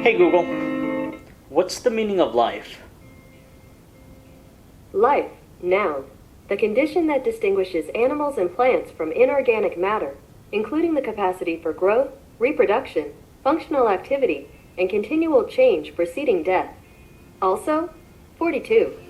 Hey Google, what's the meaning of life? Life, noun. The condition that distinguishes animals and plants from inorganic matter, including the capacity for growth, reproduction, functional activity, and continual change preceding death. Also, 42.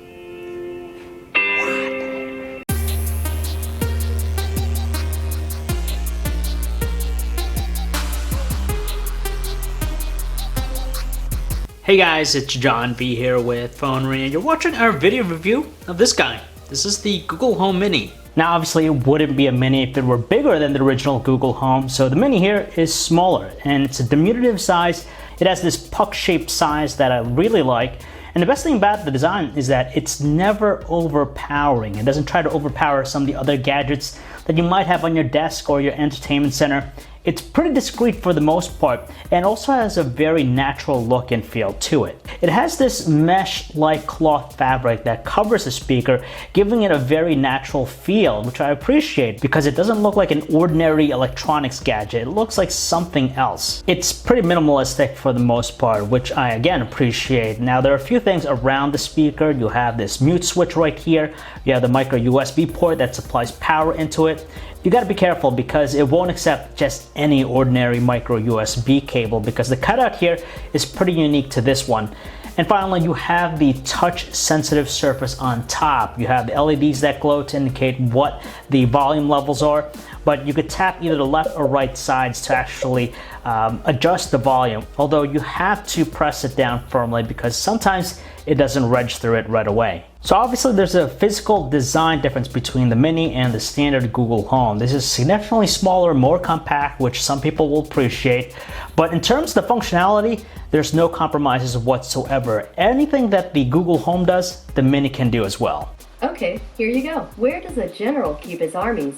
Hey guys, it's John B here with PhoneArena. You're watching our video review of this guy. This is the Google Home Mini. Now obviously it wouldn't be a Mini if it were bigger than the original Google Home, so the Mini here is smaller and it's a diminutive size. It has this puck-shaped size that I really like. And the best thing about the design is that it's never overpowering. It doesn't try to overpower some of the other gadgets that you might have on your desk or your entertainment center. It's pretty discreet for the most part and also has a very natural look and feel to it. It has this mesh-like cloth fabric that covers the speaker, giving it a very natural feel, which I appreciate because it doesn't look like an ordinary electronics gadget. It looks like something else. It's pretty minimalistic for the most part, which I again appreciate. Now there are a few things around the speaker. You have this mute switch right here. You have the micro USB port that supplies power into it. You got to be careful because it won't accept just any ordinary micro USB cable because the cutout here is pretty unique to this one. And finally, you have the touch sensitive surface on top. You have the LEDs that glow to indicate what the volume levels are, but you could tap either the left or right sides to actually adjust the volume, although you have to press it down firmly because sometimes it doesn't register it right away. So obviously there's a physical design difference between the Mini and the standard Google Home. This is significantly smaller, more compact, which some people will appreciate. But in terms of the functionality, there's no compromises whatsoever. Anything that the Google Home does, the Mini can do as well. Okay, here you go. Where does a general keep his armies?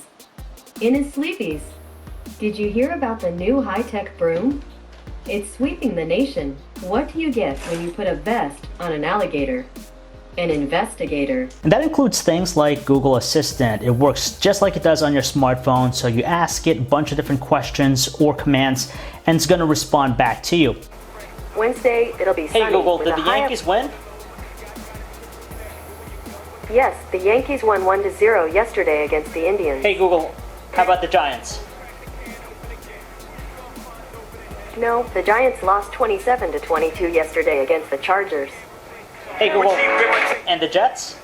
In his sleepies. Did you hear about the new high-tech broom? It's sweeping the nation. What do you get when you put a vest on an alligator? An investigator. And that includes things like Google Assistant. It works just like it does on your smartphone, so you ask it a bunch of different questions or commands, and it's going to respond back to you. Wednesday, it'll be sunny. Hey Google, did the Yankees win? Yes, the Yankees won 1-0 yesterday against the Indians. Hey Google, how about the Giants? No, the Giants lost 27-22 yesterday against the Chargers. Hey Google, and the Jets?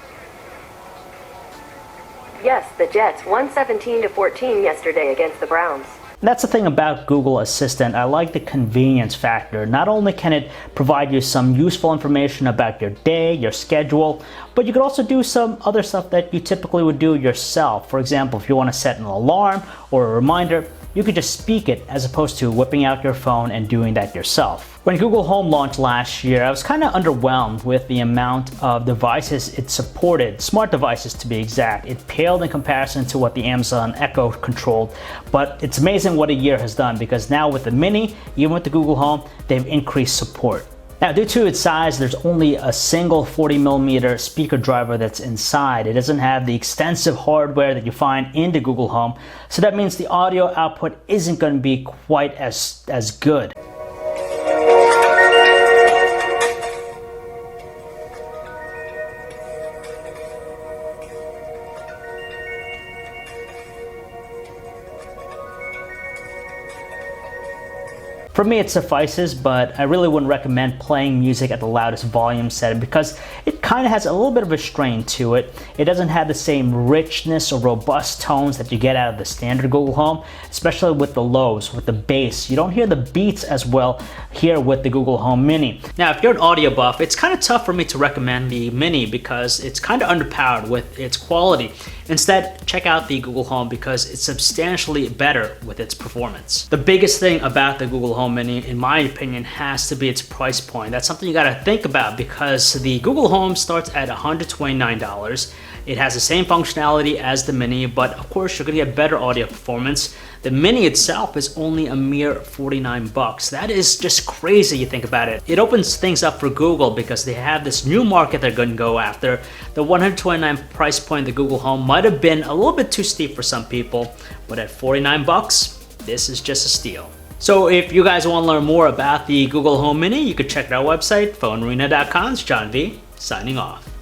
Yes, the Jets won 17-14 yesterday against the Browns. That's the thing about Google Assistant. I like the convenience factor. Not only can it provide you some useful information about your day, your schedule, but you could also do some other stuff that you typically would do yourself. For example, if you want to set an alarm or a reminder, you could just speak it as opposed to whipping out your phone and doing that yourself. When Google Home launched last year, I was kind of underwhelmed with the amount of devices it supported, smart devices to be exact. It paled in comparison to what the Amazon Echo controlled, but it's amazing what a year has done because now with the Mini, even with the Google Home, they've increased support. Now, due to its size, there's only a single 40mm speaker driver that's inside. It doesn't have the extensive hardware that you find in the Google Home, so that means the audio output isn't going to be quite as good. For me, it suffices, but I really wouldn't recommend playing music at the loudest volume setting because it kind of has a little bit of a strain to it. It doesn't have the same richness or robust tones that you get out of the standard Google Home, especially with the lows, with the bass. You don't hear the beats as well here with the Google Home Mini. Now, if you're an audio buff, it's kind of tough for me to recommend the Mini because it's kind of underpowered with its quality. Instead, check out the Google Home because it's substantially better with its performance. The biggest thing about the Google Home Mini, in my opinion, has to be its price point. That's something you gotta think about because the Google Home starts at $129. It has the same functionality as the Mini, but of course you're gonna get better audio performance. The Mini itself is only a mere 49 bucks. That is just crazy, you think about it. It opens things up for Google because they have this new market they're going to go after. The 129 price point of the Google Home might have been a little bit too steep for some people, but at 49 bucks, this is just a steal. So if you guys want to learn more about the Google Home Mini, you could check out our website, PhoneArena.com. It's John V, signing off.